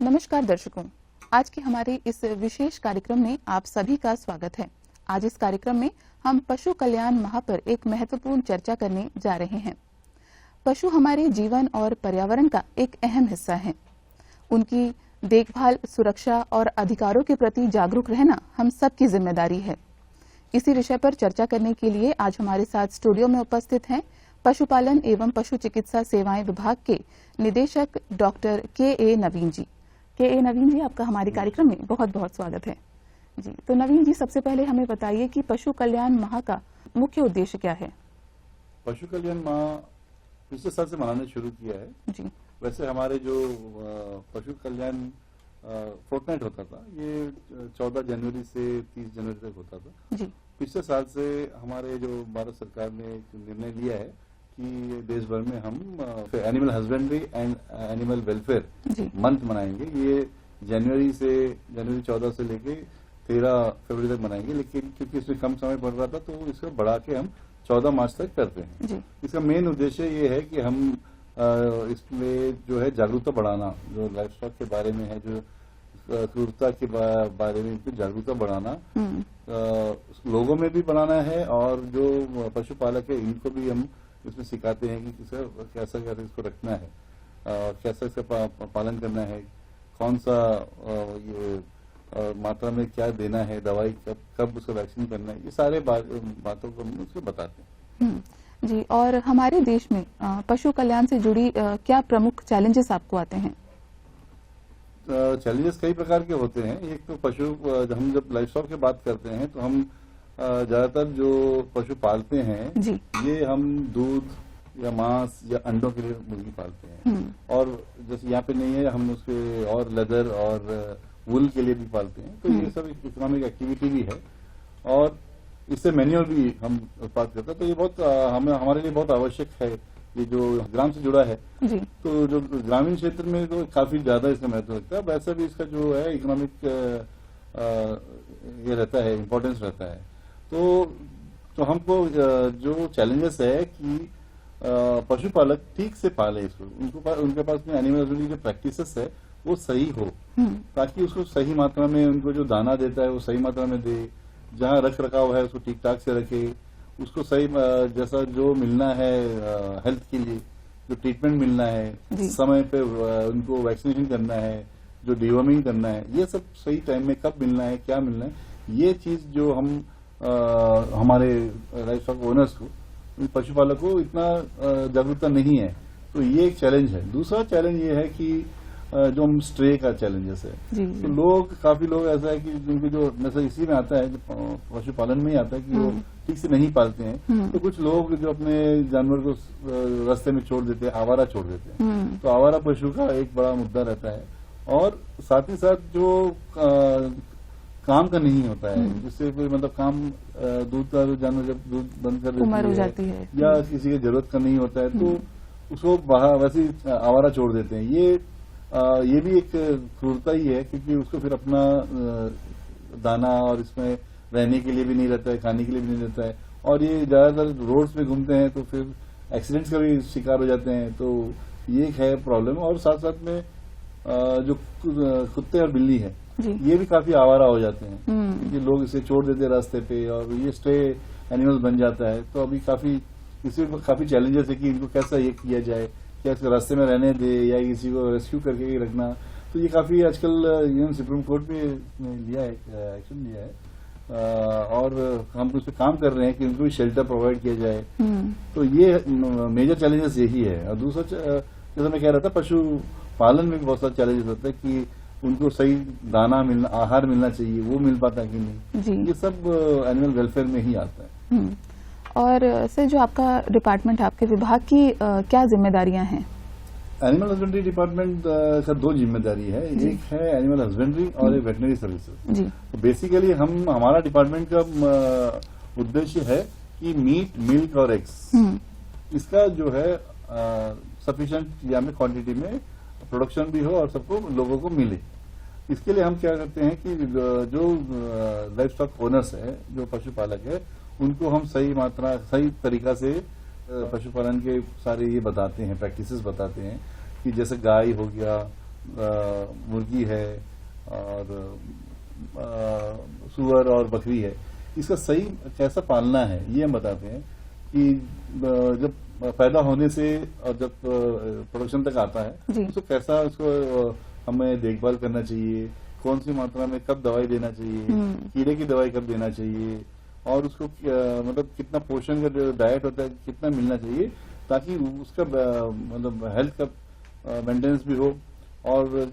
नमस्कार दर्शकों, आज के हमारे इस विशेष कार्यक्रम में आप सभी का स्वागत है। आज इस कार्यक्रम में हम पशु कल्याण माह पर एक महत्वपूर्ण चर्चा करने जा रहे हैं। पशु हमारे जीवन और पर्यावरण का एक अहम हिस्सा है। उनकी देखभाल, सुरक्षा और अधिकारों के प्रति जागरूक रहना हम सबकी जिम्मेदारी है। इसी विषय पर चर्चा करने के लिए आज हमारे साथ स्टूडियो में उपस्थित हैं पशुपालन एवं पशु चिकित्सा सेवाएं विभाग के निदेशक डॉक्टर के.ए. नवीन जी। के.ए. नवीन जी, आपका हमारे कार्यक्रम में बहुत बहुत स्वागत है जी। तो नवीन जी, सबसे पहले हमें बताइए कि पशु कल्याण माह का मुख्य उद्देश्य क्या है? पशु कल्याण माह पिछले साल से मनाना शुरू किया है जी। वैसे हमारे जो पशु कल्याण फोर्टनाइट होता था, ये 14 जनवरी से 30 जनवरी तक होता था जी। पिछले साल से हमारे जो भारत सरकार ने एक निर्णय लिया है कि देश भर में हम animal husbandry and animal welfare month मनाएंगे। ये जनवरी 14 से लेके 13 फरवरी तक मनाएंगे, लेकिन क्योंकि इसमें कम समय पड़ रहा था तो इसको बढ़ा के हम 14 मार्च तक करते हैं जी। इसका मेन उद्देश्य ये है कि हम इसमें जो है जागरूकता बढ़ाना, जो लाइफ स्टॉक के बारे में है, जो क्रूरता के बारे में जागरूकता बढ़ाना लोगों में भी बनाना है, और जो पशुपालक है इनको भी हम इसमें सिखाते हैं कि कैसा कैसे इसको रखना है, कैसा इसका पालन करना है, कौन सा ये मात्रा में क्या देना है, दवाई कब उसको वैक्सीन करना है, ये सारे बातों को हम उसको बताते हैं जी। और हमारे देश में पशु कल्याण से जुड़ी क्या प्रमुख चैलेंजेस आपको आते हैं? चैलेंजेस कई प्रकार के होते हैं। एक तो पशु, हम जब लाइफ स्टॉक की बात करते हैं तो हम ज्यादातर जो पशु पालते हैं जी। ये हम दूध या मांस या अंडों के लिए मुर्गी पालते हैं, और जैसे यहाँ पे नहीं है हम उसके और लेदर और वूल के लिए भी पालते हैं। तो ये सब इकोनॉमिक एक्टिविटी भी है और इससे मैन्योर भी हम उत्पाद करते हैं। तो ये बहुत हमारे लिए बहुत आवश्यक है, ये जो ग्राम से जुड़ा है जी। तो जो ग्रामीण क्षेत्र में तो काफी ज्यादा इसका महत्व रखता है। वैसे भी इसका जो है इकोनॉमिक ये रहता है, इम्पोर्टेंस रहता है। तो हमको जो चैलेंजेस है कि पशुपालक ठीक से पाले इसको, उनके पास में एनिमल हस्बेंड्री जो प्रैक्टिसेस है वो सही हो, ताकि उसको सही मात्रा में, उनको जो दाना देता है वो सही मात्रा में दे, जहाँ रख रखाव है उसको ठीक ठाक से रखे, उसको सही जैसा जो मिलना है हेल्थ के लिए, जो ट्रीटमेंट मिलना है समय पे, उनको वैक्सीनेशन करना है, जो डिवॉर्मिंग करना है, ये सब सही टाइम में कब मिलना है, क्या मिलना है, ये चीज जो हम हमारे लाइफ स्टॉक ओनर्स को, पशुपालक को इतना जागरूकता नहीं है। तो ये एक चैलेंज है। दूसरा चैलेंज ये है कि जो हम स्ट्रे का चैलेंजेस है, तो काफी लोग ऐसा है कि जिनके जो जैसे इसी में आता है, पशुपालन में ही आता है कि वो ठीक से नहीं पालते हैं। तो कुछ लोग जो अपने जानवर को रास्ते में छोड़ देते हैं, आवारा छोड़ देते हैं। तो आवारा पशु का एक बड़ा मुद्दा रहता है। और साथ ही साथ जो काम का नहीं होता है, जिससे कोई मतलब काम, दूध का जानवर जब दूध बंद कर देती है या किसी की जरूरत का नहीं होता है तो उसको बाहर वैसे ही आवारा छोड़ देते हैं। ये भी एक क्रूरता ही है, क्योंकि उसको फिर अपना दाना और इसमें रहने के लिए भी नहीं रहता है, खाने के लिए भी नहीं रहता है, और ये ज्यादातर रोड्स पे घूमते हैं तो फिर एक्सीडेंट्स का भी शिकार हो जाते हैं। तो ये एक है प्रॉब्लम। और साथ साथ में जो कुत्ते और बिल्ली है ये भी काफी आवारा हो जाते हैं, क्योंकि लोग इसे छोड़ देते हैं रास्ते पे और ये स्टे एनिमल बन जाता है। तो अभी इसमें काफी चैलेंजेस है कि इनको कैसा ये किया जाए, क्या इसको रास्ते में रहने दे या किसी को रेस्क्यू करके ही रखना। तो ये काफी आजकल सुप्रीम कोर्ट में लिया है, एक्शन लिया है, और हम उस पर काम कर रहे हैं कि उनको भी शेल्टर प्रोवाइड किया जाए। तो ये मेजर चैलेंजेस यही है। और दूसरा जैसा मैं कह रहा था, पशु पालन में भी बहुत सारे चैलेंजेस होते हैं कि उनको सही दाना मिलना, आहार मिलना चाहिए, वो मिल पाता है कि नहीं। ये सब एनिमल वेलफेयर में ही आता है। और सर, जो आपका डिपार्टमेंट, आपके विभाग की क्या जिम्मेदारियां हैं? एनिमल हस्बेंड्री डिपार्टमेंट का 2 जिम्मेदारी है। एक है एनिमल हस्बेंड्री और एक वेटनरी सर्विसेज। तो बेसिकली हमारा डिपार्टमेंट का उद्देश्य है कि मीट, मिल्क और एग्स, इसका जो है सफिशिएंट या में क्वांटिटी में प्रोडक्शन भी हो और सबको, लोगों को मिले। इसके लिए हम क्या करते हैं कि जो लाइफ स्टॉक ओनर्स है, जो पशुपालक है, उनको हम सही मात्रा, सही तरीका से पशुपालन के सारे ये बताते हैं, प्रैक्टिसेस बताते हैं कि जैसे गाय हो गया, मुर्गी है और सुअर और बकरी है, इसका सही कैसा पालना है ये हम बताते हैं कि जब पैदा होने से और जब प्रोडक्शन तक आता है उसको कैसा उसको हमें देखभाल करना चाहिए, कौन सी मात्रा में कब दवाई देना चाहिए, कीड़े की दवाई कब देना चाहिए, और उसको मतलब कितना पोषण का जो डाइट होता है कितना मिलना चाहिए ताकि उसका मतलब हेल्थ का मेंटेनेंस भी हो, और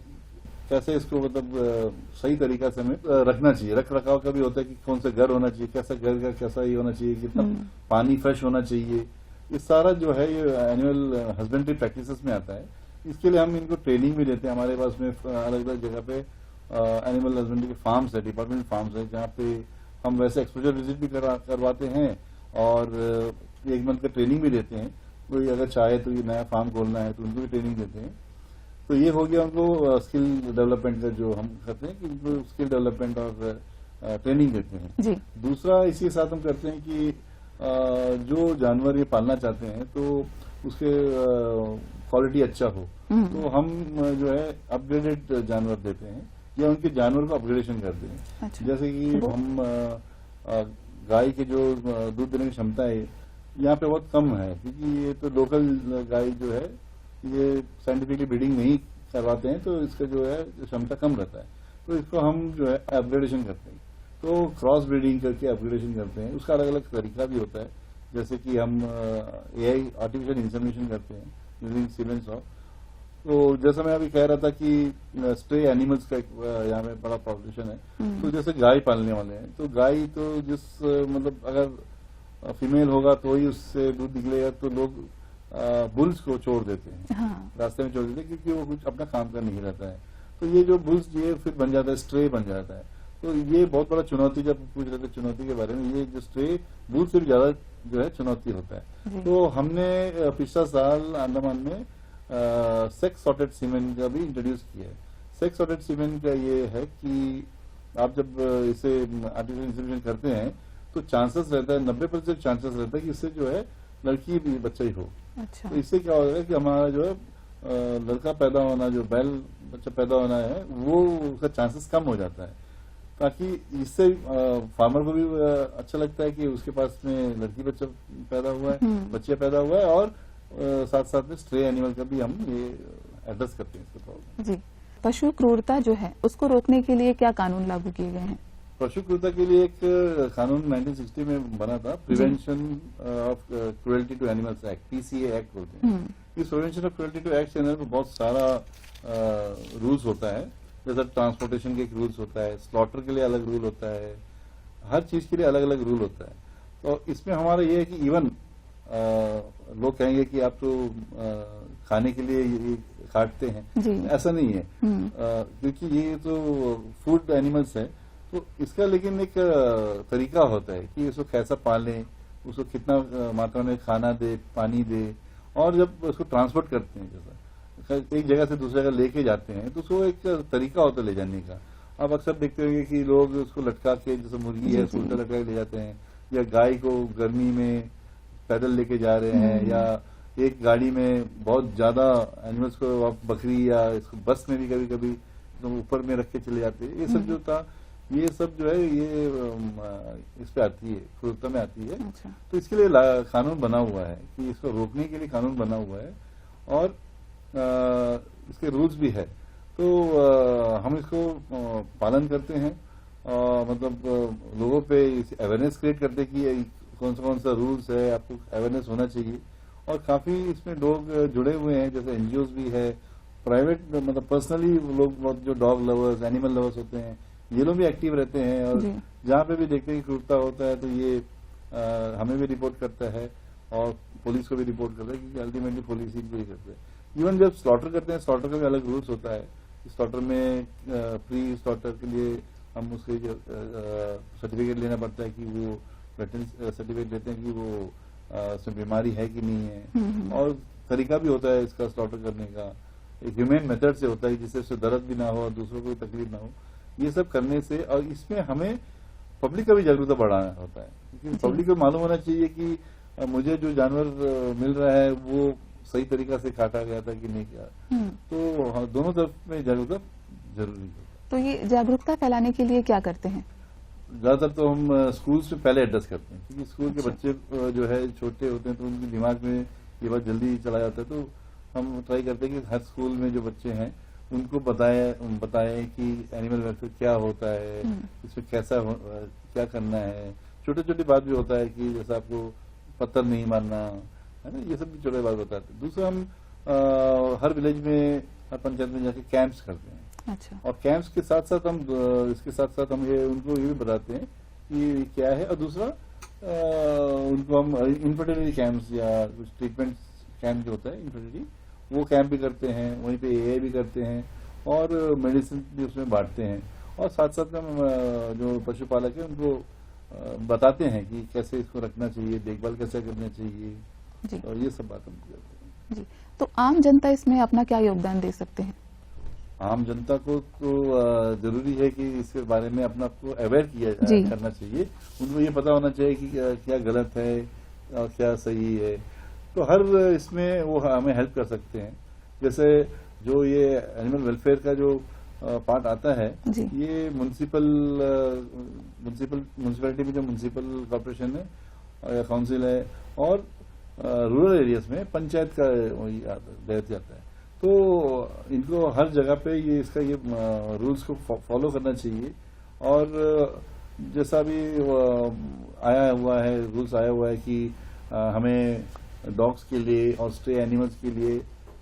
कैसे इसको मतलब सही तरीका से हमें रखना चाहिए। रख रखाव का भी होता है कि कौन सा घर होना चाहिए, कैसा घर का कैसा ये होना चाहिए, कितना पानी फ्रेश होना चाहिए, ये सारा जो है ये एनिमल हस्बेंड्री प्रैक्टिसेस में आता है। इसके लिए हम इनको ट्रेनिंग भी देते हैं। हमारे पास में अलग अलग जगह पे एनिमल हस्बेंड्री के फार्म्स है, डिपार्टमेंट फार्म्स है, जहाँ पे हम वैसे एक्सपोजर विजिट भी करवाते हैं और 1 मंथ का ट्रेनिंग भी देते हैं। कोई अगर चाहे तो ये नया फार्म खोलना है तो उनको भी ट्रेनिंग देते हैं। तो ये हो गया उनको स्किल डेवलपमेंट का जो हम करते हैं कि उनको स्किल डेवलपमेंट और ट्रेनिंग देते हैं जी। दूसरा इसी के साथ हम करते हैं कि जो जानवर ये पालना चाहते हैं तो उसके क्वालिटी अच्छा हो, तो हम जो है अपग्रेडेड जानवर देते हैं या उनके जानवर को अपग्रेडेशन करते हैं। अच्छा। जैसे कि हम गाय के जो दूध देने की क्षमता है यहाँ पे बहुत कम है, क्योंकि ये तो लोकल गाय जो है ये साइंटिफिकली ब्रीडिंग नहीं करवाते हैं, तो इसका जो है क्षमता कम रहता है। तो इसको हम जो है अपग्रेडेशन करते हैं, तो क्रॉस ब्रीडिंग करके अपग्रेडेशन करते हैं। उसका अलग अलग तरीका भी होता है, जैसे कि हम AI आर्टिफिशियल इंसेमिनेशन करते हैं यूजिंग सीमेन सॉ। तो जैसा मैं अभी कह रहा था कि स्ट्रे एनिमल्स का यहाँ में बड़ा पॉपुलेशन है, तो जैसे गाय पालने वाले हैं, तो गाय तो जिस मतलब अगर फीमेल होगा तो ही उससे दूध निकलेगा, तो लोग बुल्स को छोड़ देते हैं। हाँ। रास्ते में छोड़ देते हैं क्योंकि वो कुछ अपना काम कर नहीं रहता है। तो ये जो बुल्स ये फिर बन जाता है, स्ट्रे बन जाता है। तो ये बहुत बड़ा चुनौती, जब पूछ रहे थे चुनौती के बारे में, ये जो स्ट्रे बुल से भी ज्यादा जो है चुनौती होता है। तो हमने पिछला साल अंडमान में सेक्स सॉर्टेड सीमेन का भी इंट्रोड्यूस किया है। सेक्स सॉर्टेड सीमेन का ये है कि आप जब इसे आर्टिफिशियल इंसेमिनेशन करते हैं तो चांसेस रहता है 90% चांसेस रहता है कि इससे जो है लड़की भी बच्चा ही हो। अच्छा। तो इससे क्या होगा कि हमारा जो है लड़का पैदा होना, जो बैल बच्चा पैदा होना है, वो उसका चांसेस कम हो जाता है, ताकि इससे फार्मर को भी अच्छा लगता है कि उसके पास में लड़की बच्चा पैदा हुआ है, बच्चे पैदा हुआ है, और साथ साथ में स्ट्रे एनिमल का भी हम ये एड्रेस करते हैं इसका प्रॉब्लम। जी। पशु क्रूरता जो है उसको रोकने के लिए क्या कानून लागू किए गए हैं? पशु क्रूरता के लिए एक कानून 1960 में बना था, prevention of cruelty to animals act, PCA act बोलते हैं। इस prevention of cruelty to act के अंदर बहुत सारा रूल्स होता है, जैसे ट्रांसपोर्टेशन के एक रूल्स होता है, स्लॉटर के लिए अलग रूल होता है, हर चीज के लिए अलग अलग रूल होता है। तो इसमें हमारा ये है कि इवन लोग कहेंगे कि आप तो खाने के लिए ये काटते हैं, ऐसा नहीं है, क्योंकि ये तो फूड एनिमल्स है। तो इसका लेकिन एक तरीका होता है कि उसको कैसा पालें, उसको कितना मात्रा में खाना दे, पानी दे, और जब उसको ट्रांसपोर्ट करते हैं, जैसा एक जगह से दूसरी जगह लेके जाते हैं, तो उसको एक तरीका होता है ले जाने का। आप अक्सर देखते होंगे कि लोग उसको लटका के, जैसे मुर्गी है उल्टा लटका के ले जाते हैं, या गाय को गर्मी में पैदल लेके जा रहे हैं, या एक गाड़ी में बहुत ज्यादा एनिमल्स को आप बकरी या इसको बस में भी कभी कभी तो ऊपर में रख के चले जाते हैं। ये सब जो था, ये सब जो है ये इस पे आती है, क्रूरता में आती है। अच्छा। तो इसके लिए कानून बना हुआ है कि इसको रोकने के लिए कानून बना हुआ है, और इसके रूल्स भी है। तो हम इसको पालन करते हैं, मतलब लोगों पे अवेयरनेस क्रिएट करते हैं कि कौन सा रूल्स है, आपको अवेयरनेस होना चाहिए। और काफी इसमें लोग जुड़े हुए हैं, जैसे NGOs भी है, प्राइवेट मतलब पर्सनली लोग जो डॉग लवर्स, एनिमल लवर्स होते हैं, ये लोग भी एक्टिव रहते हैं, और जहाँ पे भी देखते हैं कि क्रूरता होता है तो ये हमें भी रिपोर्ट करता है और पुलिस को भी रिपोर्ट करता है, क्योंकि अल्टीमेटली पुलिस ही भी करते हैं। इवन जब स्लॉटर करते हैं, स्लॉटर का भी अलग रूल्स होता है। स्लॉटर में प्री स्लॉटर के लिए हम उसके सर्टिफिकेट लेना पड़ता है कि वो वेटरनरी सर्टिफिकेट लेते हैं कि वो उसमें बीमारी है कि नहीं है, और तरीका भी होता है इसका स्लॉटर करने का, एक ह्यूमन मेथड से होता है जिससे उससे दर्द भी ना हो और दूसरों को भी तकलीफ ना हो। ये सब करने से, और इसमें हमें पब्लिक का भी जागरूकता बढ़ाना होता है, क्योंकि पब्लिक को मालूम होना चाहिए कि मुझे जो जानवर मिल रहा है वो सही तरीका से काटा गया था कि नहीं किया। तो हाँ, दोनों तरफ में जागरूकता जरूरी है। तो ये जागरूकता फैलाने के लिए क्या करते हैं? ज्यादातर तो हम स्कूल्स में पहले एड्रेस करते हैं, क्योंकि स्कूल के अच्छा। बच्चे जो है छोटे होते हैं, तो उनके दिमाग में ये बात जल्दी चला जाता है। तो हम ट्राई करते हैं कि हर स्कूल में जो बच्चे हैं उनको बताएं कि एनिमल वेलफेयर क्या होता है, इसमें क्या करना है। छोटी छोटी बात भी होता है कि जैसे आपको पत्थर नहीं मारना है ना, ये सब भी छोटे बात बताते हैं। दूसरा हम हर विलेज में, हर पंचायत में जाके कैंप्स करते हैं। अच्छा। और कैंप्स के साथ साथ हम ये उनको ये भी बताते हैं कि क्या है। और दूसरा उनको हम इन्फर्टिलिटी कैंप्स या कुछ ट्रीटमेंट कैंप जो होता है इन्फर्टिलिटी, वो कैंप भी करते हैं, वहीं पे एआई भी करते हैं और मेडिसिन भी उसमें बांटते हैं। और साथ साथ में हम जो पशुपालक है उनको बताते हैं कि कैसे इसको रखना चाहिए, देखभाल कैसे करना चाहिए जी। और ये सब बात हम करते हैं। जी, तो आम जनता इसमें अपना क्या योगदान दे सकते हैं? आम जनता को तो जरूरी है कि इसके बारे में अपना आपको अवेयर करना चाहिए। उनको ये पता होना चाहिए कि क्या गलत है और क्या सही है। तो हर इसमें वो हमें हेल्प कर सकते हैं। जैसे जो ये एनिमल वेलफेयर का जो पार्ट आता है, ये म्यूनसिपैलिटी में जो म्यूनसिपल कॉर्पोरेशन है या काउंसिल है, और रूरल एरियाज में पंचायत का दायित्व आता है। तो इनको हर जगह पे ये रूल्स को फॉलो करना चाहिए। और जैसा भी रूल्स आया हुआ है कि हमें डॉग्स के लिए और स्ट्रे एनिमल्स के लिए,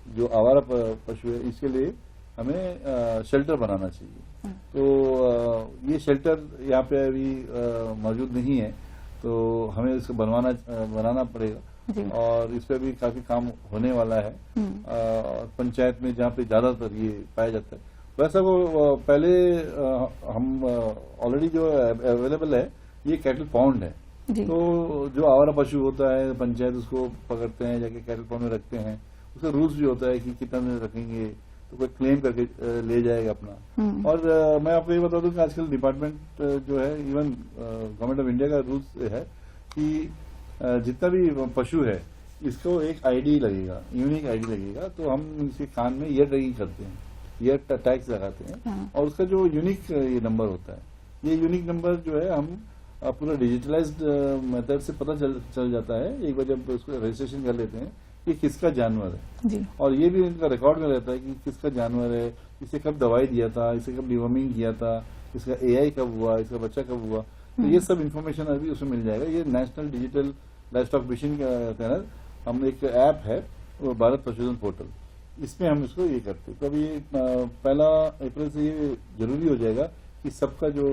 जो आवारा पशु है, इसके लिए हमें शेल्टर बनाना चाहिए। तो ये शेल्टर यहाँ पे अभी मौजूद नहीं है, तो हमें इसको बनाना पड़ेगा। और इस पे भी काफी काम होने वाला है पंचायत में, जहाँ पे ज्यादातर ये पाया जाता है। वैसा वो पहले हम ऑलरेडी जो अवेलेबल है, ये कैटल पाउंड है। तो जो आवारा पशु होता है, पंचायत उसको पकड़ते हैं, जाके कैटल पाउंड में रखते हैं। उसका रूल्स भी होता है कि कितना दिन रखेंगे, तो कोई क्लेम करके ले जाएगा अपना। और मैं आपको ये बता दूं कि आजकल डिपार्टमेंट जो है, इवन गवर्नमेंट ऑफ इंडिया का रूल्स है कि जितना भी पशु है, इसको एक आईडी लगेगा, यूनिक आईडी लगेगा। तो हम इसके कान में ईयर टैगिंग करते हैं, ईयर टैग्स लगाते हैं, और उसका जो यूनिक ये नंबर होता है, ये यूनिक नंबर जो है हम पूरा डिजिटलाइज्ड मेथड से पता चल जाता है एक बार जब उसको रजिस्ट्रेशन कर लेते हैं कि किसका जानवर है जी। और ये भी इनका रिकॉर्ड में रहता है कि किसका जानवर है, इसे कब दवाई दिया था, इसे कब डिवॉर्मिंग किया था, इसका एआई कब हुआ, इसका बच्चा कब हुआ। तो ये सब इन्फॉर्मेशन अभी उसमें मिल जाएगा। ये नेशनल डिजिटल लाइवस्टॉक मिशन के तहत हम एक ऐप है, वो भारत पशुधन पोर्टल, इसमें हम इसको ये करते हैं। तो अभी 1 अप्रैल से ये जरूरी हो जाएगा कि सबका जो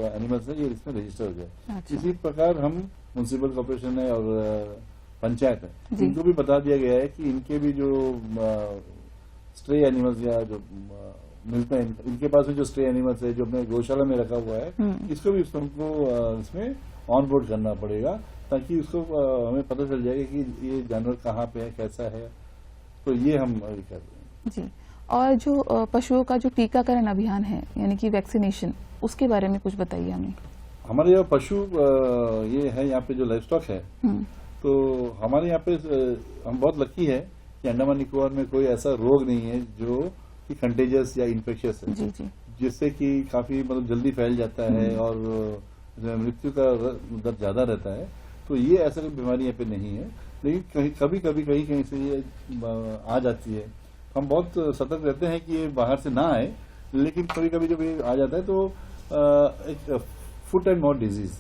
एनिमल्स है ये इसमें रजिस्टर हो जाए। अच्छा। इसी प्रकार हम म्युनिसिपल कॉर्पोरेशन है और पंचायत है, इनको भी बता दिया गया है कि इनके भी जो स्ट्रे एनिमल्स या जो मिलते हैं, इनके पास में जो स्ट्रे एनिमल्स है जो अपने गौशाला में रखा हुआ है, इसको भी हमको इसमें ऑन बोर्ड करना पड़ेगा, ताकि उसको हमें पता चल जाएगा कि ये जानवर कहाँ पे है, कैसा है। तो ये हम कर रहे हैं जी। और जो पशुओं का जो टीकाकरण अभियान है, यानी कि वैक्सीनेशन, उसके बारे में कुछ बताइए हमें। हमारे यहाँ पशु ये है, यहाँ पे जो लाइव स्टॉक है, तो हमारे यहाँ पे हम बहुत लकी है कि अंडमान निकोबार में कोई ऐसा रोग नहीं है जो कि कंटेजियस या इन्फेक्शियस है, जिससे कि काफी मतलब जल्दी फैल जाता है और मृत्यु का दर ज्यादा रहता है। तो ये ऐसा कोई बीमारी यहाँ पे नहीं है, लेकिन कहीं से ये आ जाती है। हम बहुत सतर्क रहते हैं कि ये बाहर से ना आए, लेकिन कभी कभी जब ये आ जाता है तो एक फुट एंड माउथ डिजीज,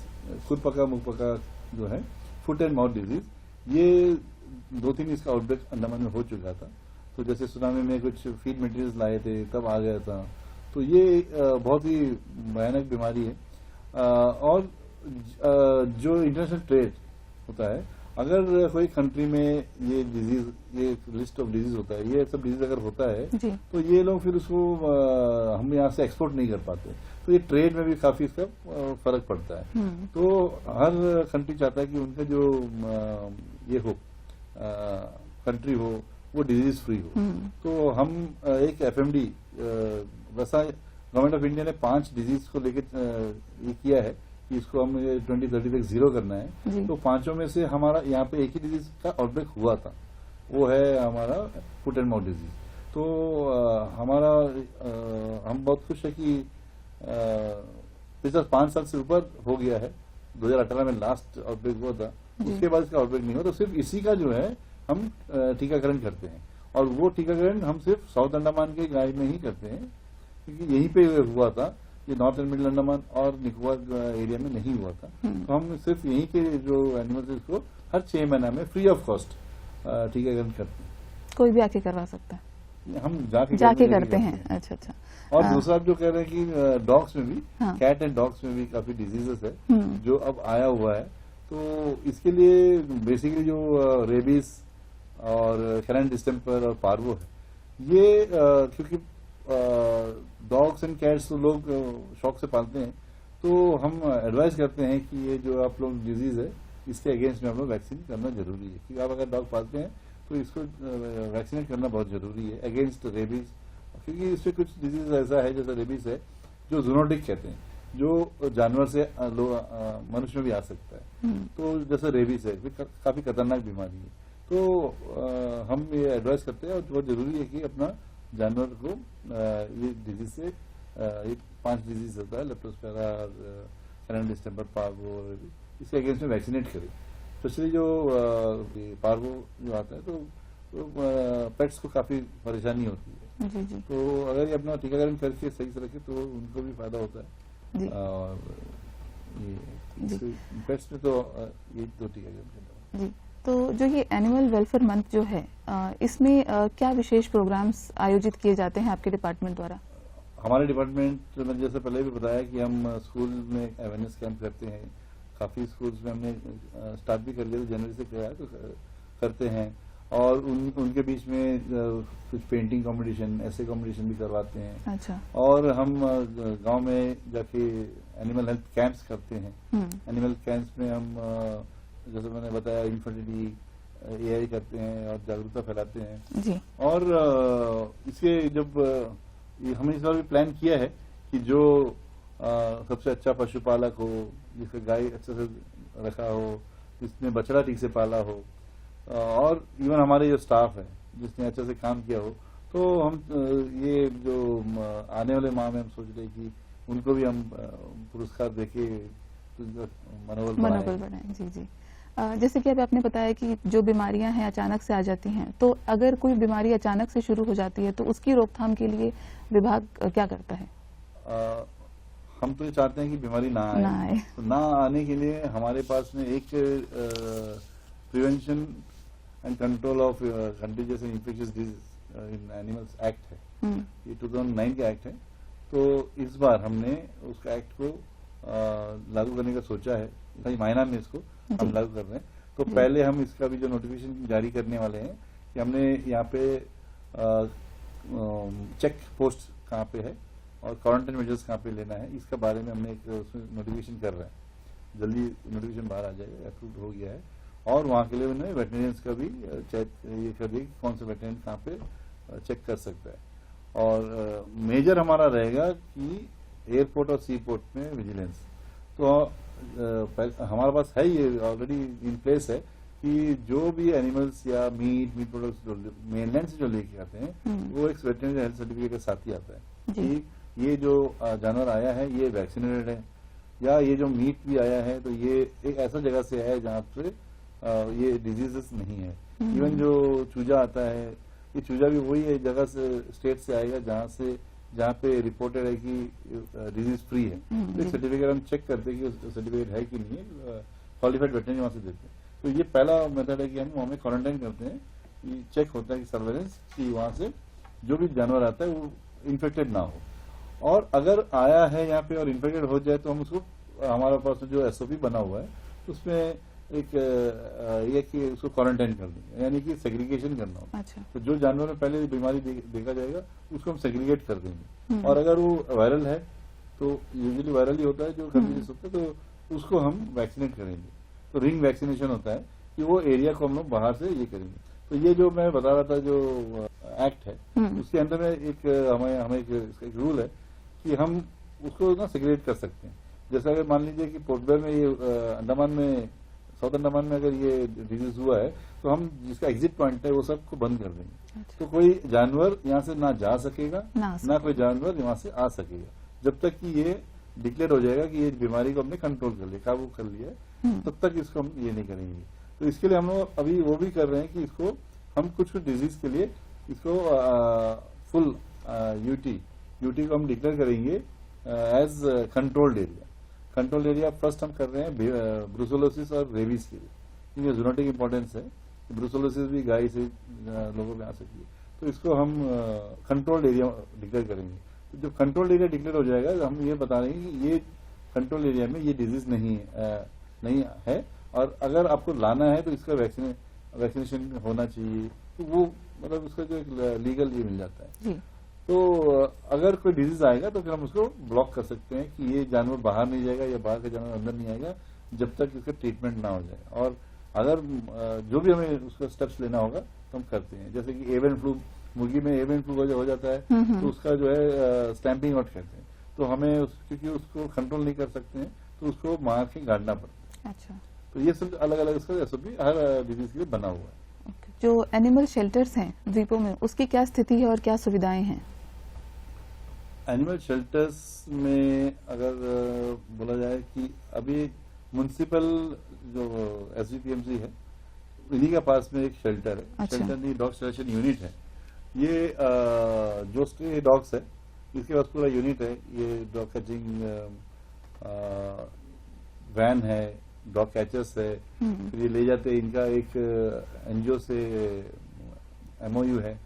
खुद पका मुंह पका जो है फुट एंड माउथ डिजीज, ये 2-3 इसका आउटब्रेक अंडमान में हो चुका था। तो जैसे सुनामी में कुछ फीड मटेरियल्स लाए थे तब आ गया था। तो ये बहुत ही भयानक बीमारी है। और जो इंटरनेशनल ट्रेड होता है, अगर कोई कंट्री में ये डिजीज, ये लिस्ट ऑफ डिजीज होता है, ये सब डिजीज अगर होता है तो ये लोग फिर उसको हम यहाँ से एक्सपोर्ट नहीं कर पाते। तो ये ट्रेड में भी काफी इसका फर्क पड़ता है। तो हर कंट्री चाहता है कि उनका जो ये हो कंट्री हो वो डिजीज फ्री हो। तो हम एक एफएमडी, वैसा गवर्नमेंट ऑफ इंडिया ने 5 डिजीज को लेकर ये किया है कि इसको हम 2030 तक 0 करना है। तो 5 में से हमारा यहाँ पे एक ही डिजीज का आउटब्रेक हुआ था, वो है हमारा फुट एंड माउथ डिजीज। तो हम बहुत खुश है कि पिछले 5 साल से ऊपर हो गया है। 2018 में लास्ट आउटब्रेक हुआ था, उसके बाद इसका आउटब्रेक नहीं हुआ। तो सिर्फ इसी का जो है हम टीकाकरण करते हैं, और वो टीकाकरण हम सिर्फ साउथ अंडमान के गाय में ही करते हैं, क्योंकि यहीं पे हुआ था। ये नॉर्थ एंड मिडिल अंडमान और निकोबार एरिया में नहीं हुआ था। तो हम सिर्फ यहीं के जो एनिमल्स को हर 6 महीना में फ्री ऑफ कॉस्ट टीकाकरण करते हैं। कोई भी आके करवा सकता है? हम जाके करते हैं। अच्छा अच्छा। और दूसरा आप जो कह रहे हैं कि डॉग्स में भी, हाँ। कैट एंड डॉग्स में भी काफी डिजीजेस है जो अब आया हुआ है। तो इसके लिए बेसिकली जो रेबीज और कैनन डिस्टेम्पर और पार्वो है, ये क्योंकि डॉग्स एंड कैट्स तो लोग शौक से पालते हैं, तो हम एडवाइस करते हैं कि ये जो आप लोग डिजीज है इसके अगेंस्ट में हम लोग वैक्सीन करना जरूरी है। क्योंकि आप अगर डॉग पालते हैं तो इसको वैक्सीनेट करना बहुत जरूरी है अगेंस्ट रेबीज, क्योंकि इससे कुछ डिजीज ऐसा है जैसे रेबीज है जो जूनोटिक कहते हैं, जो जानवर से मनुष्य में भी आ सकता है। तो जैसे रेबीज है काफी खतरनाक बीमारी है। तो हम ये एडवाइस करते हैं, और बहुत जरूरी है कि अपना जानवर को ये डिजीज से ये 5 डिजीज होता है, लेप्टोस्पिरा और कैनन डिस्टेम्पर, पार्वो, इसके अगेंस्ट में वैक्सीनेट करें। स्पेशली जो पार्वो जो आता है तो पेट्स को काफी परेशानी होती है। जी जी। तो अगर ये अपना टीकाकरण करके सही से रखे तो उनको भी फायदा होता है। और ये पेट्स में तो ये 2 टीकाकरण करना जी। तो जो ये एनिमल वेलफेयर मंथ जो है, इसमें क्या विशेष प्रोग्राम्स आयोजित किए जाते हैं आपके डिपार्टमेंट द्वारा? हमारे डिपार्टमेंट में जैसे पहले भी बताया कि हम स्कूल में अवेयरनेस कैंप करते हैं। काफी स्कूल्स में हमने स्टार्ट भी कर लिया, जनवरी से किया है तो करते हैं। और उनके बीच में कुछ पेंटिंग कंपटीशन, ऐसे कंपटीशन भी करवाते हैं। अच्छा। और हम गांव में जाके एनिमल हेल्थ कैंप्स करते हैं। एनिमल कैंप्स में हम जैसे मैंने बताया इन्फर्टिलिटी एआई करते हैं और जागरूकता फैलाते हैं जी। और इसके जब हमने इस बार भी प्लान किया है कि जो सबसे अच्छा पशुपालक हो, जिसका गाय अच्छे से रखा हो, जिसने बछड़ा ठीक से पाला हो, और इवन हमारे जो स्टाफ है जिसने अच्छे से काम किया हो, तो हम ये जो आने वाले माह में हम सोच रहे कि उनको भी हम पुरस्कार देके मनोबल बनाएं। जी जी। जैसे कि अभी आपने बताया कि जो बीमारियां हैं अचानक से आ जाती हैं, तो अगर कोई बीमारी अचानक से शुरू हो जाती है तो उसकी रोकथाम के लिए विभाग क्या करता है? हम तो ये चाहते हैं कि बीमारी ना आए। तो ना आने के लिए हमारे पास में एक prevention and control of contagious and infectious disease in animals act है। ये 2009 का एक्ट है। तो इस बार हमने उसका एक्ट को लागू करने का सोचा है। महीना में इसको हम लागू कर रहे हैं। तो पहले हम इसका भी जो नोटिफिकेशन जारी करने वाले हैं कि हमने यहाँ पे चेक पोस्ट कहाँ पे है और क्वारंटाइन मेजर्स कहाँ पे लेना है, इसका बारे में हमने एक उसमें नोटिफिकेशन कर रहे हैं। जल्दी नोटिफिकेशन बाहर आ जाएगा, अप्रूव हो गया है। और वहाँ के लिए उन्होंने वेटरनियंस का भी चेक ये कर दिया कि कौन सा वेटरनियन कहाँ पे चेक कर सकता है। और मेजर हमारा रहेगा कि एयरपोर्ट और सी पोर्ट में विजिलेंस। तो हमारे पास है, ये ऑलरेडी इन प्लेस है कि जो भी एनिमल्स या मीट प्रोडक्ट्स जो मेनलैंड से जो लेके आते हैं वो एक वेटरनरी हेल्थ सर्टिफिकेट के साथ ही आता है कि ये जो जानवर आया है ये वैक्सीनेटेड है, या ये जो मीट भी आया है तो ये एक ऐसा जगह से है जहाँ पे ये डिजीजेस नहीं है। इवन जो चूजा आता है, ये चूजा भी वही है जगह से, स्टेट से आएगा जहाँ पे रिपोर्टेड है कि डिजीज फ्री है। तो एक सर्टिफिकेट हम चेक करते हैं कि सर्टिफिकेट है कि नहीं है, क्वालिफाइड वेटरनरी वहां से देते हैं। तो ये पहला मेथड है कि हम हमें क्वारंटाइन करते हैं, कि चेक होता है कि सर्वेलेंस कि वहां से जो भी जानवर आता है वो इन्फेक्टेड ना हो। और अगर आया है यहाँ पे और इन्फेक्टेड हो जाए तो हम उसको, हमारे पास जो एसओपी बना हुआ है उसमें एक ये कि उसको क्वारंटाइन कर देंगे, यानी कि सेग्रीगेशन करना होगा। अच्छा। तो जो जानवर में पहले बीमारी देखा जाएगा उसको हम सेग्रीगेट कर देंगे। और अगर वो वायरल है तो यूजुअली वायरल ही होता है जो कंटीन्यूस होता है, तो उसको हम वैक्सीनेट करेंगे। तो रिंग वैक्सीनेशन होता है कि वो एरिया को हम लोग बाहर से ये करेंगे। तो ये जो मैं बता रहा था जो एक्ट है उसके अंदर में एक हमें एक रूल है कि हम उसको ना सेग्रीगेट कर सकते हैं। जैसे अगर मान लीजिए कि पोर्ट ब्लेयर में ये अंडमान में, साउथ अंडमान में अगर ये डिजीज हुआ है तो हम जिसका एग्जिट पॉइंट है वो सबको बंद कर देंगे। अच्छा। तो कोई जानवर यहाँ से ना जा सकेगा ना ना कोई जानवर यहाँ से आ सकेगा, जब तक कि ये डिक्लेयर हो जाएगा कि ये बीमारी को हमने कंट्रोल कर लिया, काबू कर लिया है, तब तक इसको हम ये नहीं करेंगे। तो इसके लिए हम लोग अभी वो भी कर रहे हैं कि इसको हम कुछ डिजीज के लिए इसको फुल यूटी को हम डिक्लेयर करेंगे as controlled area. Controlled area first हम कर रहे हैं ब्रूसेलोसिस और रेबीज के लिए, क्योंकि जूनोटिक इंपॉर्टेंस है। ब्रूसेलोसिस भी गाय से लोगों में आ सकती है, तो इसको हम कंट्रोल्ड एरिया डिक्लेयर करेंगे। तो जब कंट्रोल्ड एरिया डिक्लेयर हो जाएगा तो हम ये बता रहे हैं कि ये कंट्रोल एरिया में ये डिजीज नहीं है, और अगर आपको लाना है तो इसका वैक्सीनेशन होना चाहिए। तो वो मतलब उसका जो एक लीगल ये मिल जाता है जी। तो अगर कोई डिजीज आएगा तो फिर हम उसको ब्लॉक कर सकते हैं कि ये जानवर बाहर नहीं जाएगा या बाहर का जानवर अंदर नहीं आएगा जब तक इसका ट्रीटमेंट ना हो जाए। और अगर जो भी हमें उसका स्टेप्स लेना होगा तो हम करते हैं। जैसे कि एवियन फ्लू, मुर्गी में एवियन फ्लू हो जाता है तो उसका जो है स्टैंपिंग आउट करते हैं, तो हमें क्योंकि उसको कंट्रोल नहीं कर सकते हैं तो उसको मार के गाड़ना पड़ता है। अच्छा। तो ये सब अलग अलग इसका एसओपी हर डिजीज के लिए बना हुआ है। जो एनिमल शेल्टर्स हैं द्वीपों में, उसकी क्या स्थिति है और क्या सुविधाएं हैं? एनिमल शेल्टर्स में अगर बोला जाए कि अभी म्युनिसिपल जो एसजीपीएमसी है इन्हीं के पास में एक शेल्टर है। अच्छा। शेल्टर नहीं, डॉग सिलेक्शन यूनिट है। ये जो स्ट्रे डॉग्स है इसके पास पूरा यूनिट है। ये डॉग कैचिंग वैन है, डॉग कैचर्स है, फिर ये ले जाते हैं। इनका एक एनजीओ से एमओयू है,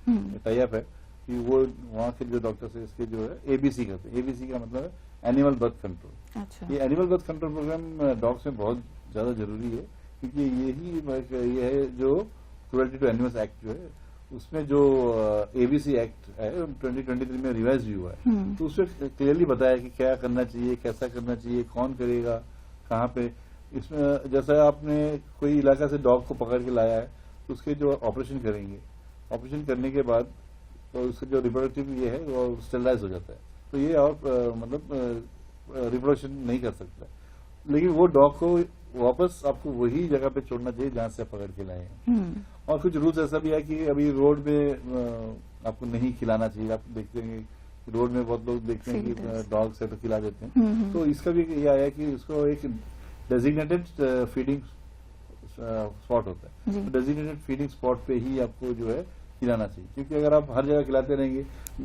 टाई अप है कि वो वहाँ के जो डॉक्टर्स है इसके जो है एबीसी करते हैं। एबीसी का मतलब है एनिमल बर्थ कंट्रोल। अच्छा। ये animal birth control programme dogs में बहुत ज्यादा जरूरी है, क्योंकि यही ये है जो क्रुएल्टी टू एनिमल्स एक्ट जो है उसमें जो एबीसी एक्ट है 2023 में रिवाइज भी हुआ है, तो उसमें क्लियरली बताया कि क्या करना चाहिए, कैसा करना चाहिए, कौन करेगा, कहाँ पे। इसमें जैसा आपने कोई इलाका से डॉग को पकड़ के लाया है तो उसके जो ऑपरेशन करेंगे, ऑपरेशन करने के बाद तो उसका जो रिप्रोडक्टिव ये है वो स्टेरलाइज हो जाता है, तो ये और मतलब रिप्रोडक्शन नहीं कर सकता। लेकिन वो डॉग को वापस आपको वही जगह पे छोड़ना चाहिए जहां से आप पकड़ के लाए हैं। और कुछ रूल्स ऐसा भी है कि अभी रोड में आपको नहीं खिलाना चाहिए। आप देखते हैं रोड में बहुत लोग देखते हैं कि डॉग से तो खिला देते हैं, तो इसका भी ये आया कि उसको एक डेजिग्नेटेड फीडिंग स्पॉट होता है। तो डेजिग्नेटेड फीडिंग स्पॉट पे ही आपको जो है खिलाना चाहिए, क्योंकि अगर आप हर जगह खिलाते रहेंगे,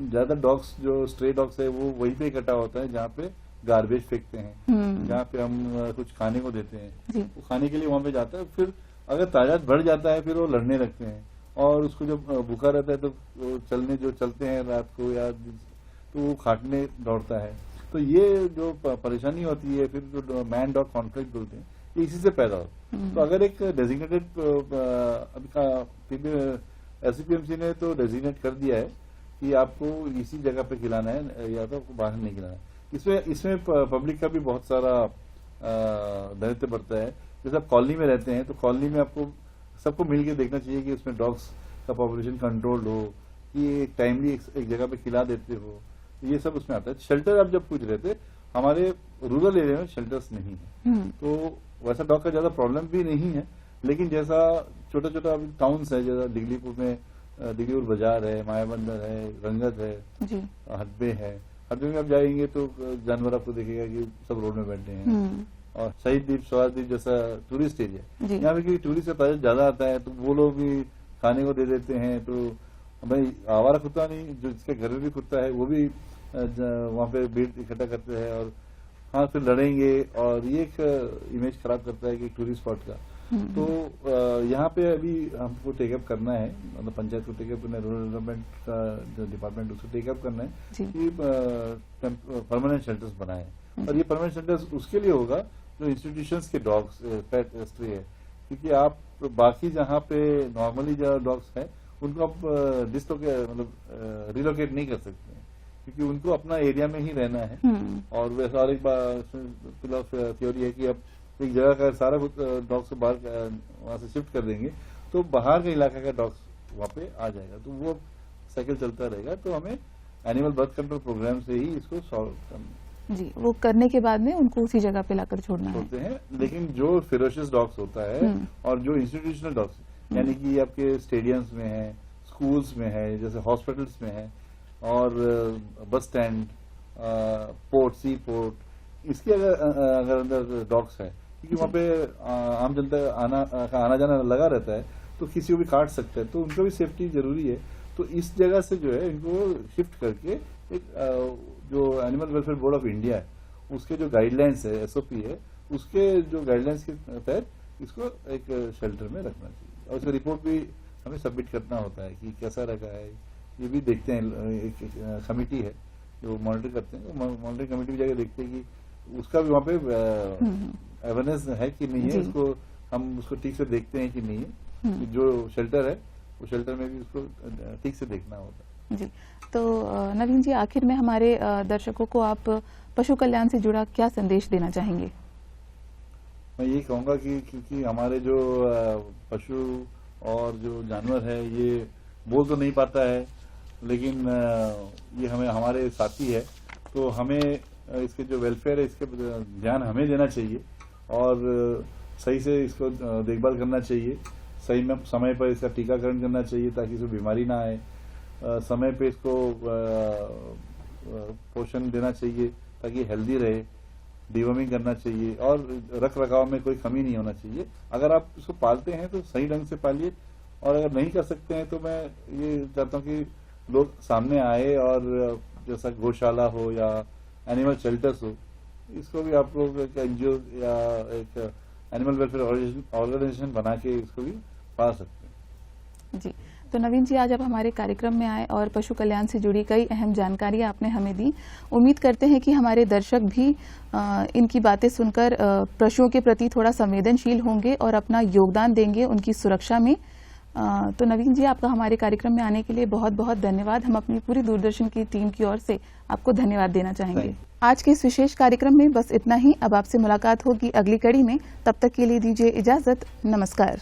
ज्यादा डॉग्स जो स्ट्रे डॉग्स है वो वहीं पे इकट्ठा होता है जहाँ पे गार्बेज फेंकते हैं, जहाँ पे हम कुछ खाने को देते हैं, वो खाने के लिए वहां पे जाता है। फिर अगर तादाद बढ़ जाता है फिर वो लड़ने लगते हैं, और उसको जब भूखा रहता है तो चलते हैं रात को या तो वो खाटने दौड़ता है। तो ये जो परेशानी होती है, फिर जो मैन डॉग कॉन्फ्लिक्ट बोलते हैं, ये इसी से पैदा होता है। तो अगर एक डेजिग्नेटेड एसजीपीएमसी ने तो डेजिग्नेट कर दिया है कि आपको इसी जगह पे खिलाना है या तो आपको बाहर नहीं खिलाना है। इसमें पब्लिक का भी बहुत सारा दायित्व बढ़ता है। जैसे आप कॉलोनी में रहते हैं तो कॉलोनी में आपको सबको मिलकर देखना चाहिए कि उसमें डॉग्स का पॉपुलेशन कंट्रोल्ड हो, कि एक टाइमली एक जगह पे खिला देते हो, ये सब उसमें आता है। शेल्टर आप जब पूछ रहे थे, हमारे रूरल एरिया में शेल्टर्स नहीं है, तो वैसा डॉग का ज्यादा प्रॉब्लम भी नहीं है। लेकिन जैसा छोटा छोटा अभी टाउन्स है, जैसा दिगलीपुर में दिगलीपुर बाजार है, मायाबंदर है, रंगत है, हडबे है। हडबे में आप जाएंगे तो जानवर आपको देखेगा कि सब रोड में बैठे हैं। और शहीद द्वीप, स्वराज द्वीप जैसा टूरिस्ट एरिया, यहाँ पे क्योंकि टूरिस्ट का तादाद ज्यादा आता है तो वो लोग भी खाने को दे देते हैं। तो भाई आवारा कुत्ता नहीं, जो जिसके घर में भी कुत्ता है वो भी वहाँ पे भीड़ इकट्ठा करते हैं और हाँ फिर लड़ेंगे, और ये एक इमेज खराब करता है कि टूरिस्ट स्पॉट का। तो यहाँ पे अभी हमको टेकअप करना है, मतलब पंचायत को टेकअप करना है, रूरल डेवलपमेंट का जो डिपार्टमेंट उसको टेकअप करना है कि परमानेंट शेल्टर्स बनाए। और ये परमानेंट शेल्टर्स उसके लिए होगा जो इंस्टीट्यूशंस के डॉग्स पेट स्ट्रे है, क्योंकि आप बाकी जहाँ पे नॉर्मली जो डॉग्स है उनको आप मतलब रिलोकेट नहीं कर सकते हैं, क्योंकि उनको अपना एरिया में ही रहना है। और वैसा और एक थ्योरी है कि अब एक जगह का सारा डॉग्स को बाहर वहां से शिफ्ट कर देंगे तो बाहर के इलाका का डॉग्स वहां पे आ जाएगा, तो वो साइकिल चलता रहेगा। तो हमें एनिमल बर्थ कंट्रोल प्रोग्राम से ही इसको सॉल्व करना जी, वो करने के बाद में उनको उसी जगह पे लाकर छोड़ना होते हैं। लेकिन जो फेरोशियस डॉग्स होता है और जो इंस्टीट्यूशनल डॉग्स, यानी कि आपके स्टेडियम्स में है, स्कूल्स में है, जैसे हॉस्पिटल्स में है, और बस स्टैंड, पोर्ट, सी पोर्ट, इसके अगर अंदर डॉग्स है, क्योंकि वहाँ पे आम जनता आना जाना लगा रहता है, तो किसी को भी काट सकता है, तो उनका भी सेफ्टी जरूरी है। तो इस जगह से जो है इनको शिफ्ट करके एक जो animal welfare board of India है उसके जो गाइडलाइंस है, एसओपी है, उसके जो गाइडलाइंस के तहत इसको एक शेल्टर में रखना चाहिए, और उसका रिपोर्ट भी हमें सबमिट करना होता है कि कैसा रखा है। ये भी देखते हैं, एक कमेटी है जो मॉनिटर करते हैं, मॉनिटरिंग कमेटी भी जाकर देखते हैं कि उसका भी वहाँ पे अवेयरनेस है कि नहीं है, उसको हम उसको ठीक से देखते हैं कि नहीं है। जो शेल्टर है वो शेल्टर में भी उसको ठीक से देखना होता है। जी, तो नवीन जी, आखिर में हमारे दर्शकों को आप पशु कल्याण से जुड़ा क्या संदेश देना चाहेंगे? मैं यही कहूँगा कि क्योंकि हमारे जो पशु और जो जानवर है ये बोल तो नहीं पाता है, लेकिन ये हमारे साथी है, तो हमें इसके जो वेलफेयर है इसके ध्यान हमें देना चाहिए, और सही से इसको देखभाल करना चाहिए, सही में समय पर इसका टीकाकरण करना चाहिए ताकि इसको बीमारी ना आए, समय पे इसको पोषण देना चाहिए ताकि हेल्दी रहे, डिवर्मिंग करना चाहिए, और रख रखाव में कोई कमी नहीं होना चाहिए। अगर आप इसको पालते हैं तो सही ढंग से पालिए, और अगर नहीं कर सकते हैं तो मैं ये चाहता हूँ कि लोग सामने आए, और जैसा गौशाला हो या एनिमल शेल्टर्स हो, इसको भी आप लोग एक एनजीओ या एक एनिमल वेलफेयर ऑर्गेनाइजेशन बना के इसको भी पा सकते हैं। जी, तो नवीन जी, आज आप हमारे कार्यक्रम में आए और पशु कल्याण से जुड़ी कई अहम जानकारियां आपने हमें दी। उम्मीद करते हैं कि हमारे दर्शक भी इनकी बातें सुनकर पशुओं के प्रति थोड़ा संवेदनशील होंगे और अपना योगदान देंगे उनकी सुरक्षा में। तो नवीन जी, आपका हमारे कार्यक्रम में आने के लिए बहुत बहुत धन्यवाद। हम अपनी पूरी दूरदर्शन की टीम की ओर से आपको धन्यवाद देना चाहेंगे। आज के इस विशेष कार्यक्रम में बस इतना ही। अब आपसे मुलाकात होगी अगली कड़ी में। तब तक के लिए दीजिए इजाजत। नमस्कार।